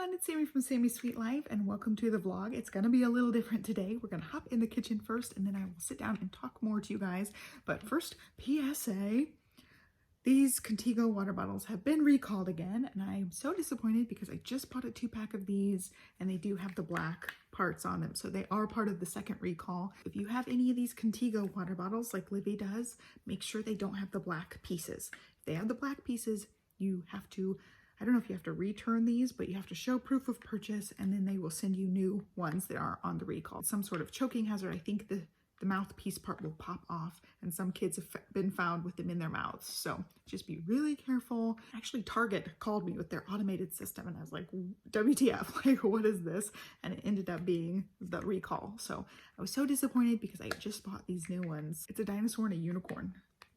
everyone, it's Sami from Sami's Sweet Life and welcome to the vlog. It's gonna be a little different today. We're gonna hop in the kitchen first and then I will sit down and talk more to you guys. But first, PSA, these Contego water bottles have been recalled again and I'm so disappointed because I just bought a 2-pack of these and they do have the black parts on them. So they are part of the second recall. If you have any of these Contego water bottles like Livy does, make sure they don't have the black pieces. If they have the black pieces, you have to, I don't know if you have to return these, but you have to show proof of purchase and then they will send you new ones that are on the recall. It's some sort of choking hazard. I think the mouthpiece part will pop off and some kids have been found with them in their mouths. So just be really careful. Actually, Target called me with their automated system and I was like, WTF, like what is this? And it ended up being the recall. So I was so disappointed because I just bought these new ones. It's a dinosaur and a unicorn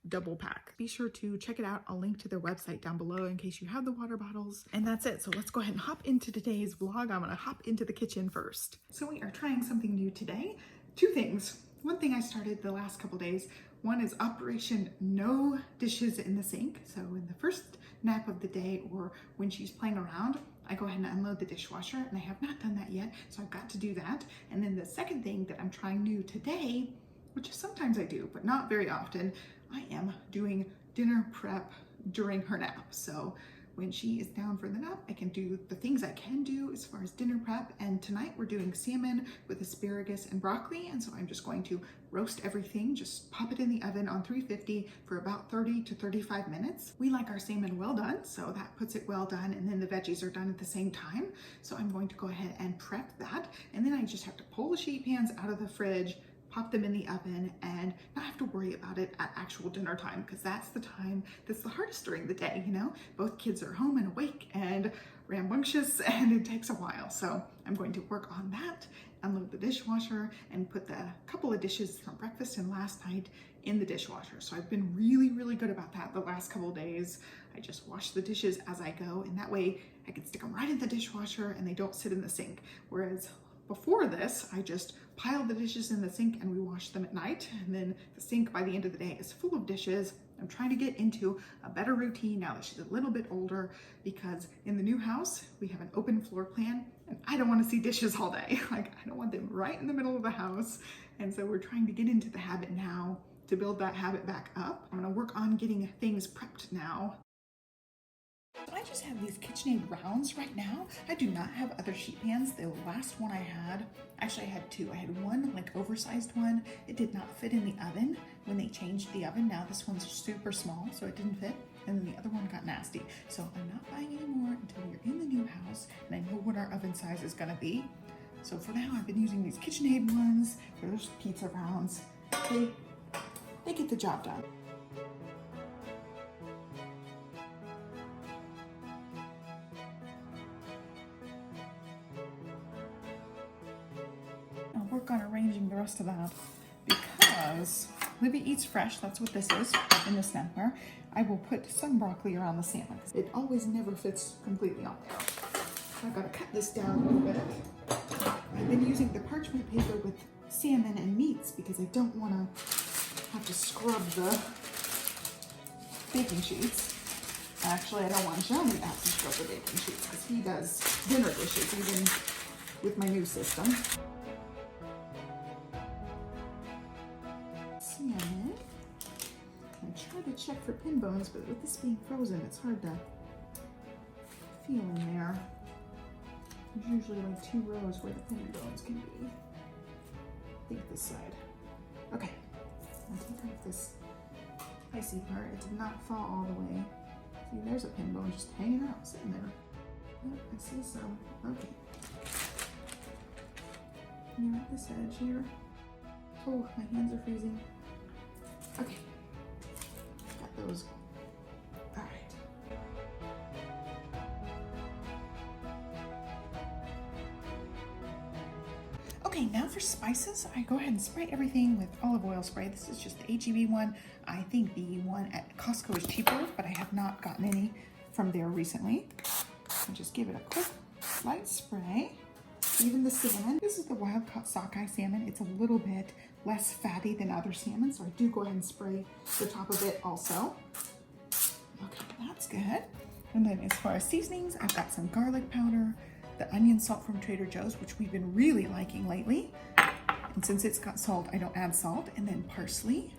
double pack. Be sure to check it out. I'll link to their website down below in case you have the water bottles. And that's it. So let's go ahead and hop into today's vlog. I'm gonna hop into the kitchen first. So we are trying something new today. 2 things. One thing I started the last couple days, one is Operation No Dishes in the Sink. So in the first nap of the day or when she's playing around, I go ahead and unload the dishwasher and I have not done that yet. So I've got to do that. And then the second thing that I'm trying new today, which sometimes I do, but not very often, I am doing dinner prep during her nap. So when she is down for the nap, I can do the things I can do as far as dinner prep. And tonight we're doing salmon with asparagus and broccoli. And so I'm just going to roast everything, just pop it in the oven on 350 for about 30 to 35 minutes. We like our salmon well done, so that puts it well done. And then the veggies are done at the same time. So I'm going to go ahead and prep that. And then I just have to pull the sheet pans out of the fridge, pop them in the oven and not have to worry about it at actual dinner time, because that's the time that's the hardest during the day, you know? Both kids are home and awake and rambunctious and it takes a while. So I'm going to work on that, unload the dishwasher and put the couple of dishes from breakfast and last night in the dishwasher. So I've been really good about that the last couple of days. I just wash the dishes as I go and that way I can stick them right in the dishwasher and they don't sit in the sink. Whereas before this, I just pile the dishes in the sink and we wash them at night. And then the sink by the end of the day is full of dishes. I'm trying to get into a better routine now that she's a little bit older because in the new house, we have an open floor plan and I don't want to see dishes all day. Like I don't want them right in the middle of the house. And so we're trying to get into the habit now to build that habit back up. I'm going to work on getting things prepped now. I just have these KitchenAid rounds right now. I do not have other sheet pans. The last one I had, actually I had 2. I had one like oversized one. It did not fit in the oven when they changed the oven. Now this one's super small, so it didn't fit. And then the other one got nasty. So I'm not buying any more until we're in the new house and I know what our oven size is gonna be. So for now, I've been using these KitchenAid ones. They're just pizza rounds. They get the job done. Work on arranging the rest of that because Livy eats fresh. That's what this is in the snapware. I will put some broccoli around the salmon. It always never fits completely on there. So I've got to cut this down a little bit. I've been using the parchment paper with salmon and meats because I don't want to have to scrub the baking sheets. Actually, I don't want Johnny to have to scrub the baking sheets because he does dinner dishes even with my new system. Salmon. I try to check for pin bones, but with this being frozen, it's hard to feel in there. There's usually like 2 rows where the pin bones can be. I think this side. Okay, I'll take off this icy part. It did not fall all the way. See, there's a pin bone just hanging out, sitting there. Yep, I see some. Okay. Near at this edge here. Oh, my hands are freezing. Okay, got those. All right. Okay, now for spices, I go ahead and spray everything with olive oil spray. This is just the HEB one. I think the one at Costco is cheaper, but I have not gotten any from there recently. So just give it a quick light spray. Even the salmon, this is the wild caught sockeye salmon. It's a little bit less fatty than other salmon, so I do go ahead and spray the top of it also. Okay, that's good. And then as far as seasonings, I've got some garlic powder, the onion salt from Trader Joe's, which we've been really liking lately. And since it's got salt, I don't add salt. And then parsley,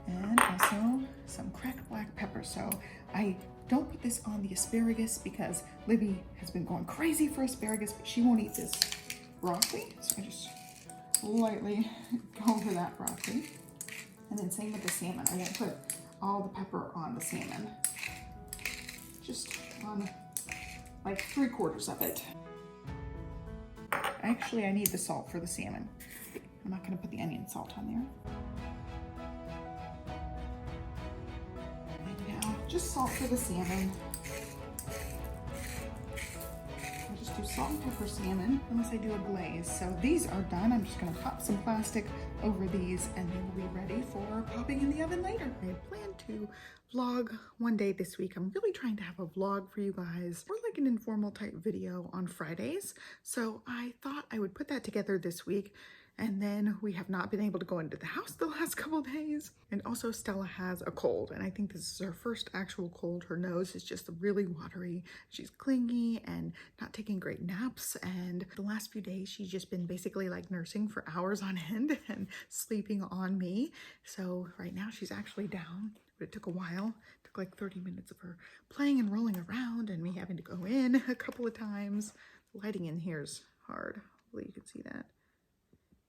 and also some cracked black pepper. So I don't put this on the asparagus because Libby has been going crazy for asparagus, but she won't eat this broccoli. So I just lightly go over that broccoli. And then same with the salmon. I won't put all the pepper on the salmon. Just on like 3/4 of it. Actually, I need the salt for the salmon. I'm not gonna put the onion salt on there. And now, just salt for the salmon. I'll just do salt and pepper salmon, unless I do a glaze. So these are done. I'm just gonna pop some plastic over these and they will be ready for popping in the oven later. I plan to vlog one day this week. I'm really trying to have a vlog for you guys, or like an informal type video on Fridays. So I thought I would put that together this week. And then we have not been able to go into the house the last couple days. And also Stella has a cold, and I think this is her first actual cold. Her nose is just really watery. She's clingy and not taking great naps. And the last few days, she's just been basically like nursing for hours on end and sleeping on me. So right now she's actually down, but it took a while. It took like 30 minutes of her playing and rolling around and me having to go in a couple of times. The lighting in here is hard. Hopefully you can see that.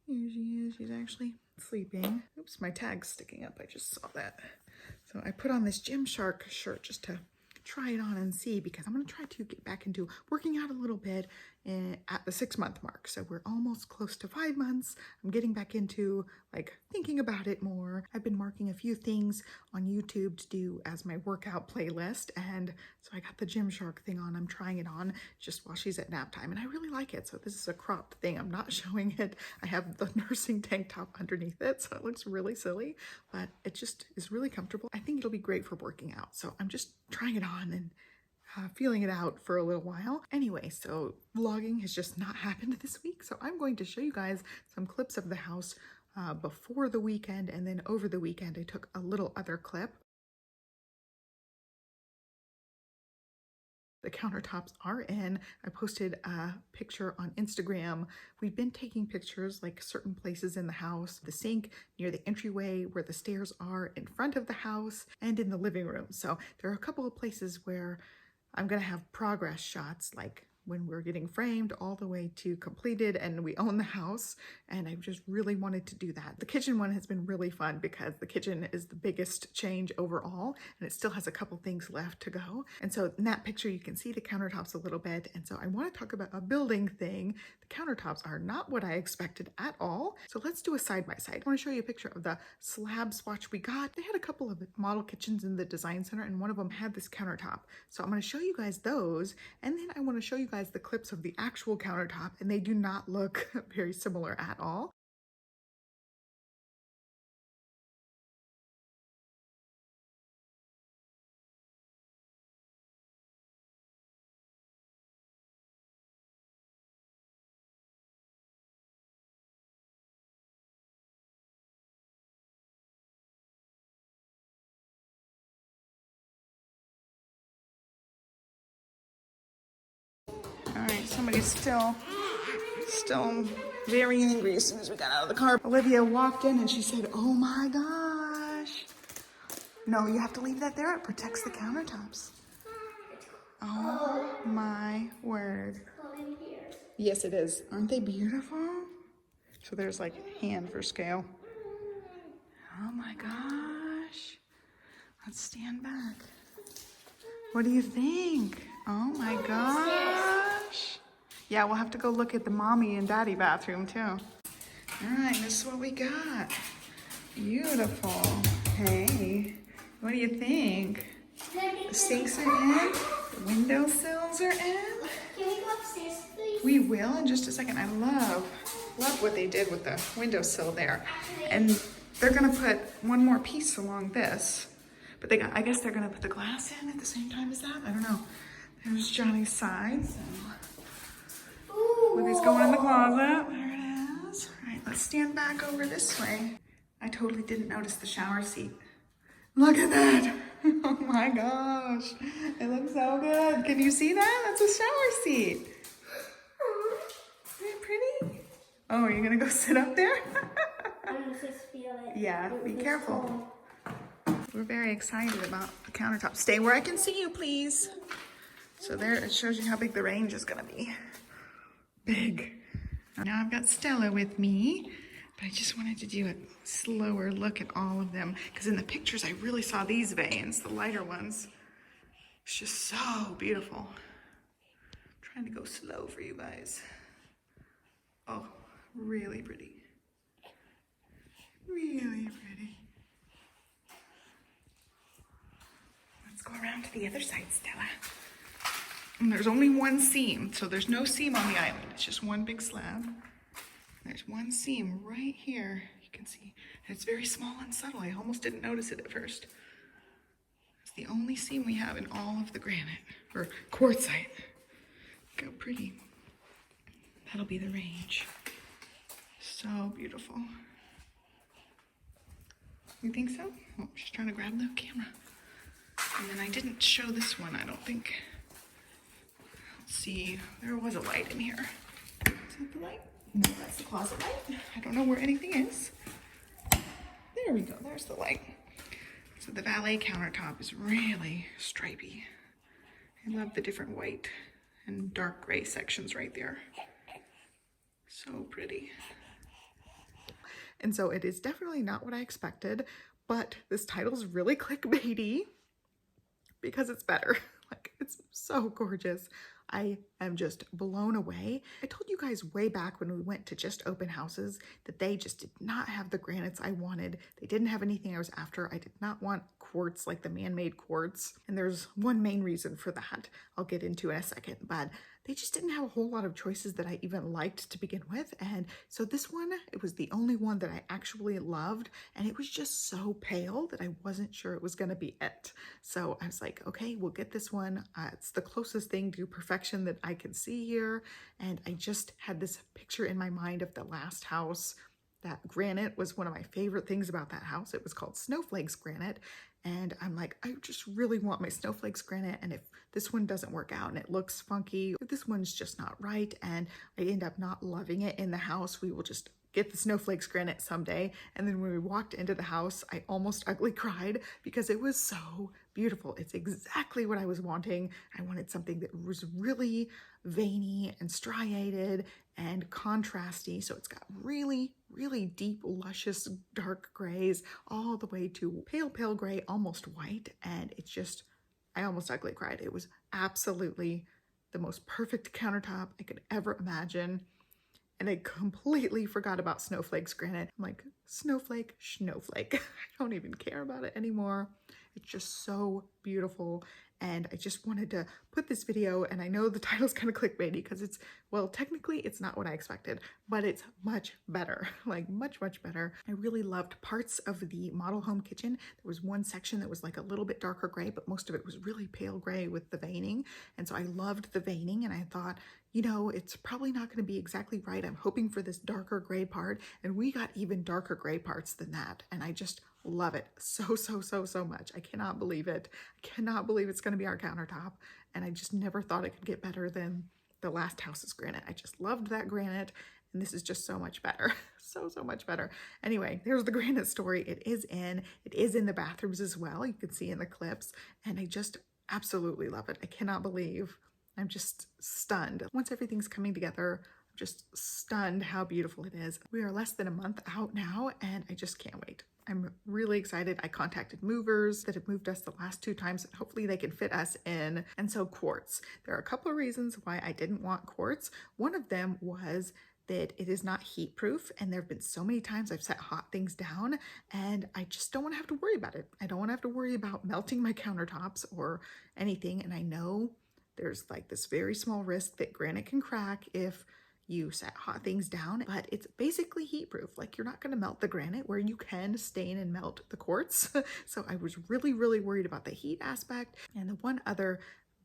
Here she is, she's actually sleeping. Oops, my tag's sticking up, I just saw that. So I put on this Gymshark shirt just to try it on and see, because I'm gonna try to get back into working out a little bit at the 6-month mark. So we're almost close to 5 months. I'm getting back into like thinking about it more. I've been marking a few things on YouTube to do as my workout playlist. And so I got the Gymshark thing on. I'm trying it on just while she's at nap time. And I really like it. So this is a cropped thing. I'm not showing it. I have the nursing tank top underneath it. So it looks really silly, but it just is really comfortable. I think it'll be great for working out. So I'm just trying it on and feeling it out for a little while. Anyway, so vlogging has just not happened this week. So I'm going to show you guys some clips of the house before the weekend, and then over the weekend I took a little other clip. The countertops are in. I posted a picture on Instagram. We've been taking pictures like certain places in the house, the sink near the entryway, where the stairs are in front of the house, and in the living room. So there are a couple of places where I'm gonna have progress shots, like when we're getting framed all the way to completed and we own the house. And I just really wanted to do that. The kitchen one has been really fun because the kitchen is the biggest change overall, and it still has a couple things left to go. And so in that picture, you can see the countertops a little bit. And so I want to talk about a building thing. The countertops are not what I expected at all. So let's do a side by side. I want to show you a picture of the slab swatch we got. They had a couple of model kitchens in the design center, and one of them had this countertop. So I'm going to show you guys those, and then I want to show you guys the clips of the actual countertop, and they do not look very similar at all. All right, somebody's still very angry as soon as we got out of the car. Olivia walked in and she said, "Oh my gosh." No, you have to leave that there. It protects the countertops. Oh my word. Yes, it is. Aren't they beautiful? So there's like hand for scale. Oh my gosh. Let's stand back. What do you think? Oh my gosh. Yeah, we'll have to go look at the mommy and daddy bathroom too. All right, this is what we got. Beautiful. Hey, what do you think? The sinks are in, the windowsills are in. Can we go upstairs, please? We will in just a second. I love what they did with the windowsill there. And they're gonna put one more piece along this, but I guess they're gonna put the glass in at the same time as that. I don't know. There's Johnny's side. So Libby's going in the closet. There it is. All right, let's stand back over this way. I totally didn't notice the shower seat. Look at that. Oh my gosh. It looks so good. Can you see that? That's a shower seat. Oh, you're gonna go sit up there? I'm gonna just feel it. Yeah, be It's careful. cold. We're very excited about the countertop. Stay where I can see you, please. So there, it shows you how big the range is gonna be. Big. Now I've got Stella with me, but I just wanted to do a slower look at all of them because in the pictures I really saw these veins, the lighter ones. It's just so beautiful. I'm trying to go slow for you guys. Oh, really pretty. Really pretty. Let's go around to the other side, Stella. And there's only one seam, so there's no seam on the island. It's just one big slab. There's one seam right here. You can see it's very small and subtle. I almost didn't notice it at first. It's the only seam we have in all of the granite or quartzite. Look how pretty. That'll be the range. So beautiful. You think so? Oh, she's trying to grab the camera. And then I didn't show this one, I don't think. Let's see, there was a light in here. Is that the light? No, that's the closet light. I don't know where anything is. There we go, there's the light. So the valet countertop is really stripy. I love the different white and dark gray sections right there. So pretty. And so it is definitely not what I expected, but this title's really clickbaity because it's better. Like, it's so gorgeous. I am just blown away. I told you guys way back when we went to just open houses that they just did not have the granites I wanted. They didn't have anything I was after. I did not want quartz, like the man-made quartz. And there's one main reason for that I'll get into in a second, but they just didn't have a whole lot of choices that I even liked to begin with. And so this one, it was the only one that I actually loved. And it was just so pale that I wasn't sure it was gonna be it. So I was like, okay, we'll get this one. It's the closest thing to perfection that I can see here. And I just had this picture in my mind of the last house. That granite was one of my favorite things about that house. It was called Snowflakes Granite. And I'm like, I just really want my Snowflakes Granite. And if this one doesn't work out and it looks funky, if this one's just not right and I end up not loving it in the house, we will just get the Snowflakes Granite someday. And then when we walked into the house, I almost ugly cried because it was so beautiful. It's exactly what I was wanting. I wanted something that was really veiny and striated and contrasty. So it's got really, really deep, luscious, dark grays all the way to pale, pale gray, almost white. And it's just, I almost ugly cried. It was absolutely the most perfect countertop I could ever imagine. And I completely forgot about Snowflakes Granite. I'm like, snowflake, snowflake. I don't even care about it anymore. It's just so beautiful. And I just wanted to put this video, and I know the title's kind of clickbaity because it's, well, technically it's not what I expected, but it's much better, like much, much better. I really loved parts of the model home kitchen. There was one section that was like a little bit darker gray, but most of it was really pale gray with the veining. And so I loved the veining, and I thought, you know, it's probably not going to be exactly right. I'm hoping for this darker gray part, and we got even darker gray parts than that. And I just love it so, so, so, so much. I cannot believe it. I cannot believe it's going to be our countertop. And I just never thought it could get better than the last house's granite. I just loved that granite. And this is just so much better. So, so much better. Anyway, there's the granite story. It is in the bathrooms as well. You can see in the clips. And I just absolutely love it. I cannot believe. I'm just stunned. Once everything's coming together, I'm just stunned how beautiful it is. We are less than a month out now, and I just can't wait. I'm really excited. I contacted movers that have moved us the last 2 times, and hopefully they can fit us in. And so quartz. There are a couple of reasons why I didn't want quartz. One of them was that it is not heat proof, and there have been so many times I've set hot things down and I just don't want to have to worry about it. I don't want to have to worry about melting my countertops or anything. And I know there's like this very small risk that granite can crack if you set hot things down, but it's basically heat proof. Like, you're not going to melt the granite where you can stain and melt the quartz. So I was really, really worried about the heat aspect. And the one other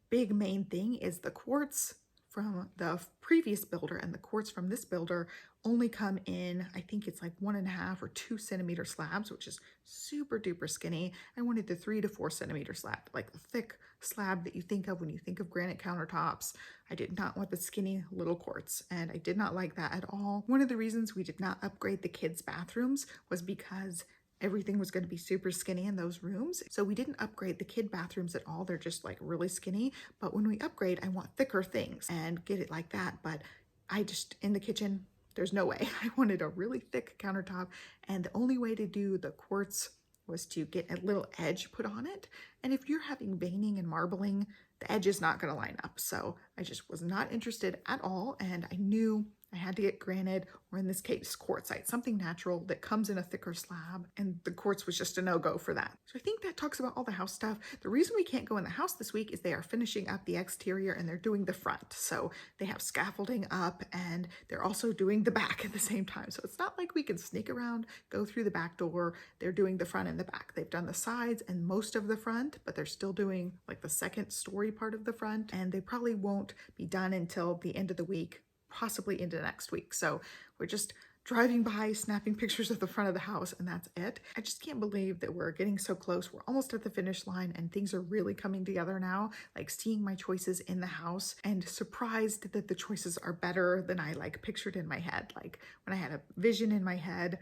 big main thing is the quartz from the previous builder and the quartz from this builder only come in, I think it's like 1.5 or 2 centimeter slabs, which is super duper skinny. I wanted the 3 to 4 centimeter slab, like the thick slab that you think of when you think of granite countertops. I did not want the skinny little quartz, and I did not like that at all. One of the reasons we did not upgrade the kids' bathrooms was because everything was going to be super skinny in those rooms. So we didn't upgrade the kid bathrooms at all. They're just like really skinny. But when we upgrade, I want thicker things and get it like that. But I just, in the kitchen, there's no way. I wanted a really thick countertop. And the only way to do the quartz was to get a little edge put on it. And if you're having veining and marbling, the edge is not going to line up. So I just was not interested at all. And I knew I had to get granite, or in this case, quartzite, something natural that comes in a thicker slab, and the quartz was just a no-go for that. So I think that talks about all the house stuff. The reason we can't go in the house this week is they are finishing up the exterior and they're doing the front. So they have scaffolding up and they're also doing the back at the same time. So it's not like we can sneak around, go through the back door. They're doing the front and the back. They've done the sides and most of the front, but they're still doing like the second story part of the front, and they probably won't be done until the end of the week, possibly into next week. So we're just driving by, snapping pictures of the front of the house, and that's it. I just can't believe that we're getting so close. We're almost at the finish line and things are really coming together now, like seeing my choices in the house, and surprised that the choices are better than I like pictured in my head. Like when I had a vision in my head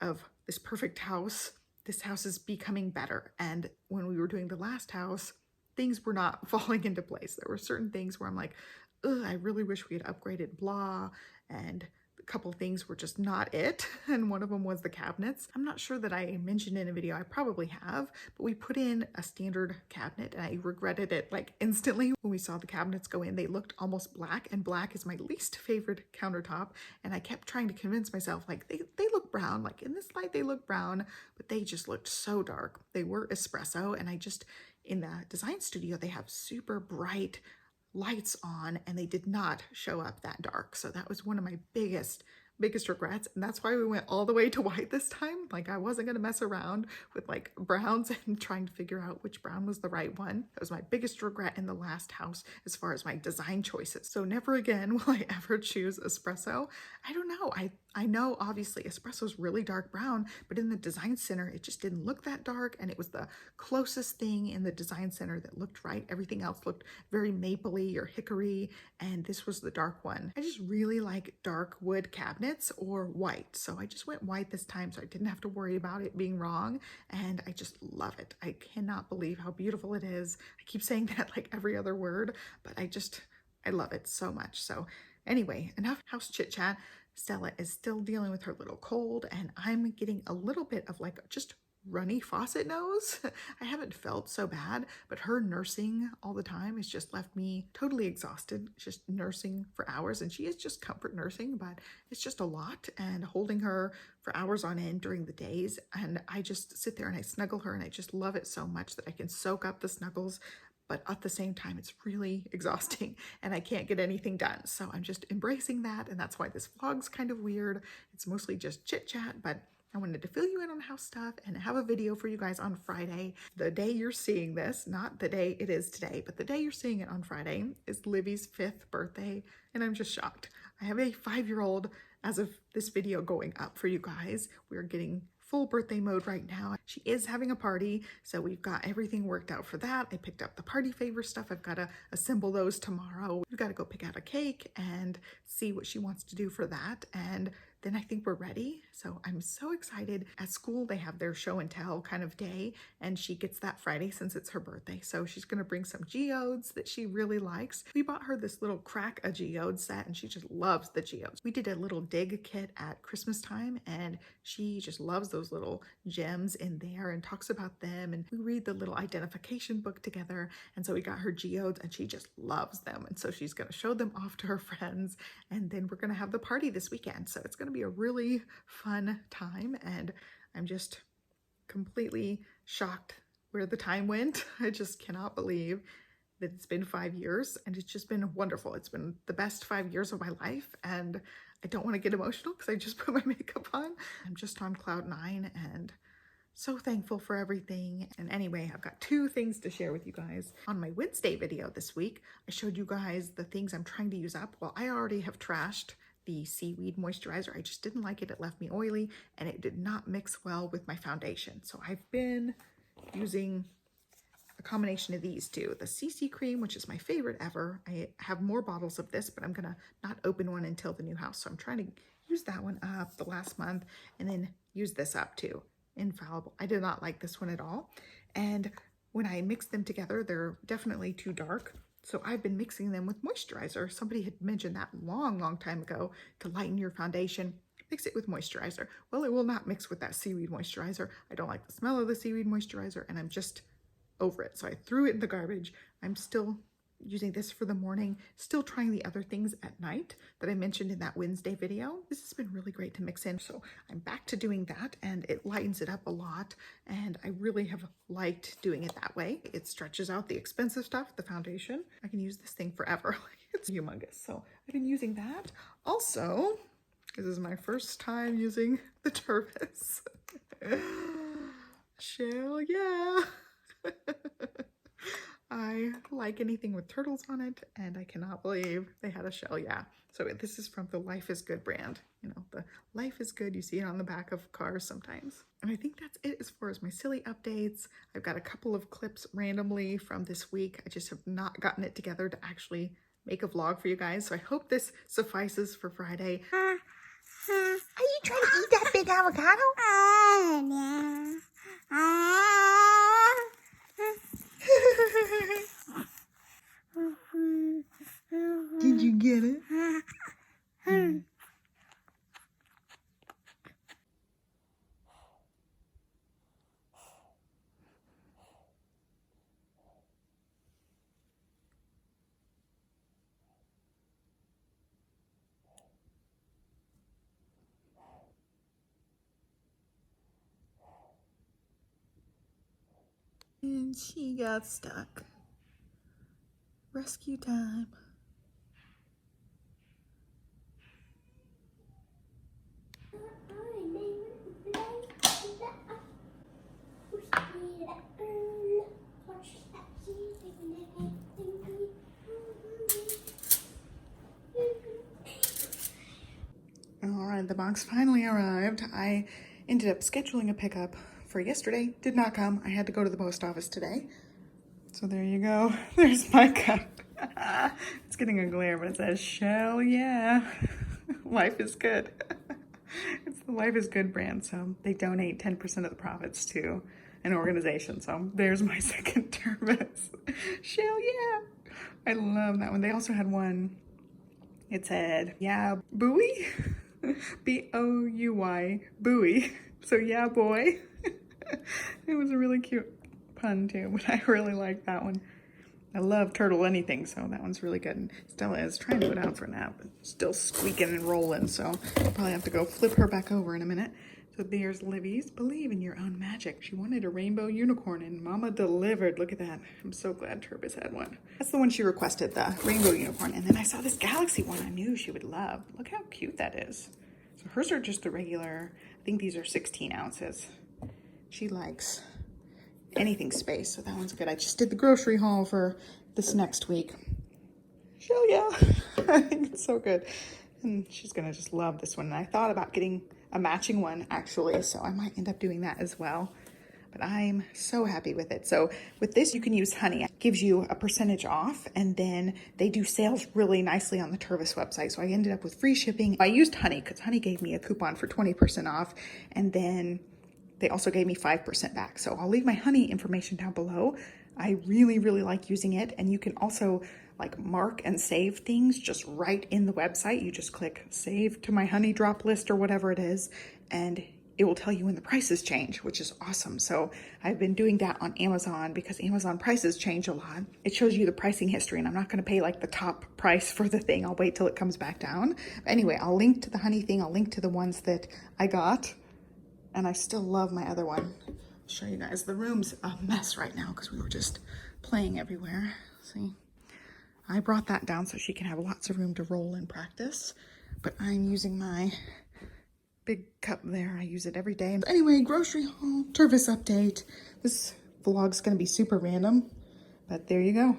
of this perfect house, this house is becoming better. And when we were doing the last house, things were not falling into place. There were certain things where I'm like, ugh, I really wish we had upgraded blah, and a couple things were just not it, and one of them was the cabinets. I'm not sure that I mentioned in a video, I probably have, but we put in a standard cabinet and I regretted it like instantly when we saw the cabinets go in. They looked almost black, and black is my least favorite countertop, and I kept trying to convince myself like they look brown, like in this light they look brown, but they just looked so dark. They were espresso, and I just, in the design studio, they have super bright lights on and they did not show up that dark. So that was one of my biggest regrets, and that's why we went all the way to white this time. Like I wasn't going to mess around with like browns and trying to figure out which brown was the right one. That was my biggest regret in the last house as far as my design choices. So never again will I ever choose espresso. I don't know. I know obviously espresso is really dark brown, but in the design center it just didn't look that dark, and it was the closest thing in the design center that looked right. Everything else looked very mapley or hickory, and this was the dark one. I just really like dark wood cabinets or white, so I just went white this time so I didn't have to worry about it being wrong, and I just love it. I cannot believe how beautiful it is. I keep saying that like every other word, but I love it so much. So anyway, enough house chit chat. Stella is still dealing with her little cold, and I'm getting a little bit of like just runny faucet nose. I haven't felt so bad, but her nursing all the time has just left me totally exhausted, just nursing for hours. And she is just comfort nursing, but it's just a lot, and holding her for hours on end during the days. And I just sit there and I snuggle her, and I just love it so much that I can soak up the snuggles. But at the same time, it's really exhausting and I can't get anything done. So I'm just embracing that. And that's why this vlog's kind of weird. It's mostly just chit chat, but I wanted to fill you in on house stuff and have a video for you guys on Friday. The day you're seeing this, not the day it is today, but the day you're seeing it on Friday is Livy's 5th birthday. And I'm just shocked. I have a 5-year-old as of this video going up for you guys. We're getting full birthday mode right now. She is having a party, so we've got everything worked out for that. I picked up the party favor stuff. I've got to assemble those tomorrow. We've got to go pick out a cake and see what she wants to do for that. And then I think we're ready. So I'm so excited. At school, they have their show and tell kind of day, and she gets that Friday since it's her birthday. So she's going to bring some geodes that she really likes. We bought her this little crack a geode set, and she just loves the geodes. We did a little dig kit at Christmas time, and she just loves those little gems in there and talks about them. And we read the little identification book together. And so we got her geodes, and she just loves them. And so she's going to show them off to her friends, and then we're going to have the party this weekend. So it's going to be a really fun time, and I'm just completely shocked where the time went. I just cannot believe that it's been 5 years, and it's just been wonderful. It's been the best 5 years of my life, and I don't want to get emotional because I just put my makeup on. I'm just on cloud 9 and So thankful for everything. And anyway, I've got 2 things to share with you guys. On my Wednesday video this week, I showed you guys the things I'm trying to use up. Well, I already have trashed the seaweed moisturizer. I just didn't like it. It left me oily and it did not mix well with my foundation. So I've been using a combination of these 2. The CC cream, which is my favorite ever. I have more bottles of this, but I'm gonna not open one until the new house. So I'm trying to use that one up the last month and then use this up too. Infallible. I did not like this one at all. And when I mix them together, they're definitely too dark. So I've been mixing them with moisturizer. Somebody had mentioned that long time ago to lighten your foundation. Mix it with moisturizer. Well, it will not mix with that seaweed moisturizer. I don't like the smell of the seaweed moisturizer and I'm just over it. So I threw it in the garbage. I'm still using this for the morning, still trying the other things at night that I mentioned in that Wednesday video. This has been really great to mix in. So I'm back to doing that and it lightens it up a lot. And I really have liked doing it that way. It stretches out the expensive stuff, the foundation. I can use this thing forever. It's humongous. So I've been using that. Also, this is my first time using the Turvis. Shell, yeah. I like anything with turtles on it, and I cannot believe they had a shell, yeah. So this is from the Life is Good brand. You know, the Life is Good, you see it on the back of cars sometimes. And I think that's it as far as my silly updates. I've got a couple of clips randomly from this week. I just have not gotten it together to actually make a vlog for you guys. So I hope this suffices for Friday. Are you trying to eat that big avocado? Did you get it? And she got stuck. Rescue time. All right, the box finally arrived. I ended up scheduling a pickup for yesterday. Did not come. I had to go to the post office today. So there you go. There's my cup. It's getting a glare, but it says, "Shell, yeah." Life is good. It's the Life is Good brand, so they donate 10% of the profits to an organization. So there's my second Turvis. Shell, yeah. I love that one. They also had one, it said, "Yeah, buoy." B-O-U-Y, buoy. So yeah, boy. It was a really cute pun too, but I really like that one. I love turtle anything, so that one's really good. And Stella is trying to go down for a nap, but still squeaking and rolling, so I'll probably have to go flip her back over in a minute. So there's Livy's Believe in Your Own Magic. She wanted a rainbow unicorn and Mama delivered. Look at that. I'm so glad Turvis had one. That's the one she requested, the rainbow unicorn. And then I saw this galaxy one I knew she would love. Look how cute that is. So hers are just the regular, I think these are 16 ounces. She likes anything space, so that one's good. I just did the grocery haul for this next week. Hell yeah. I think it's so good. And she's gonna just love this one. And I thought about getting a matching one actually, so I might end up doing that as well. But I'm so happy with it. So with this, you can use honey. It gives you a percentage off, and then they do sales really nicely on the Turvis website. So I ended up with free shipping. I used honey because honey gave me a coupon for 20% off, and then they also gave me 5% back. So I'll leave my honey information down below. I really like using it. And you can also like mark and save things just right in the website. You just click save to my honey drop list or whatever it is, and it will tell you when the prices change, which is awesome. So I've been doing that on Amazon because Amazon prices change a lot. It shows you the pricing history, and I'm not gonna pay like the top price for the thing. I'll wait till it comes back down. But anyway, I'll link to the honey thing. I'll link to the ones that I got. And I still love my other one. I'll show you guys. The room's a mess right now because we were just playing everywhere. See, I brought that down so she can have lots of room to roll and practice. But I'm using my big cup there. I use it every day. Anyway, grocery haul, service update. This vlog's gonna be super random, but there you go.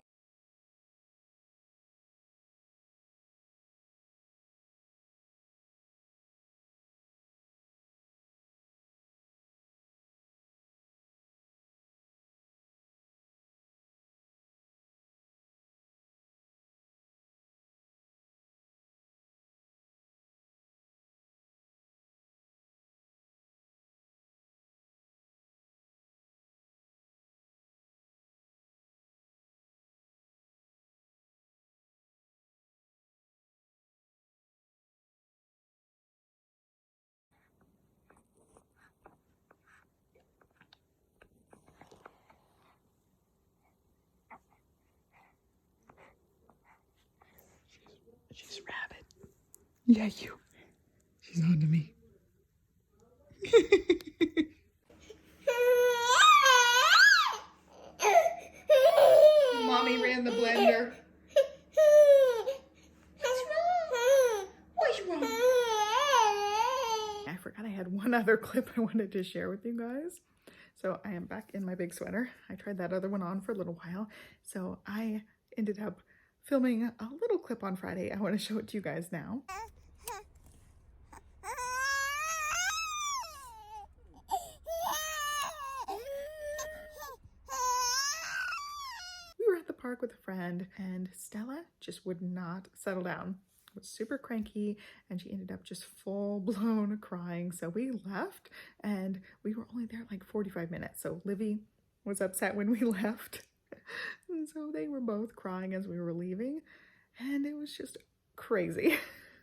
She's rabbit. Yeah, you. She's on to me. Mommy ran the blender. What's wrong? I forgot I had one other clip I wanted to share with you guys. So I am back in my big sweater. I tried that other one on for a little while. So I ended up filming a little clip on Friday. I want to show it to you guys now. We were at the park with a friend and Stella just would not settle down. Was super cranky and she ended up just full-blown crying. So we left and we were only there like 45 minutes. So Livy was upset when we left. And so they were both crying as we were leaving and it was just crazy.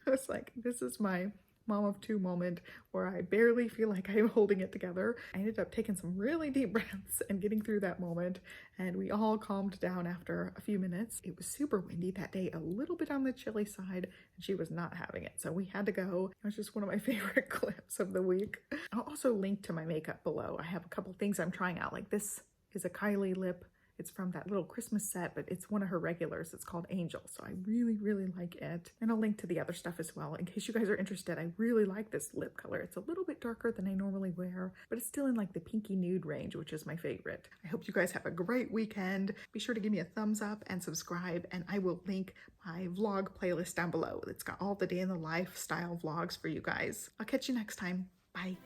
I was like, this is my mom of two moment where I barely feel like I'm holding it together. I ended up taking some really deep breaths and getting through that moment and we all calmed down after a few minutes. It was super windy that day, a little bit on the chilly side, and she was not having it. So we had to go. It was just one of my favorite clips of the week. I'll also link to my makeup below. I have a couple things I'm trying out. Like this is a Kylie lip. It's from that little Christmas set, but it's one of her regulars. It's called Angel, so I really, really like it. And I'll link to the other stuff as well in case you guys are interested. I really like this lip color. It's a little bit darker than I normally wear, but it's still in like the pinky nude range, which is my favorite. I hope you guys have a great weekend. Be sure to give me a thumbs up and subscribe, and I will link my vlog playlist down below. It's got all the day in the lifestyle vlogs for you guys. I'll catch you next time. Bye.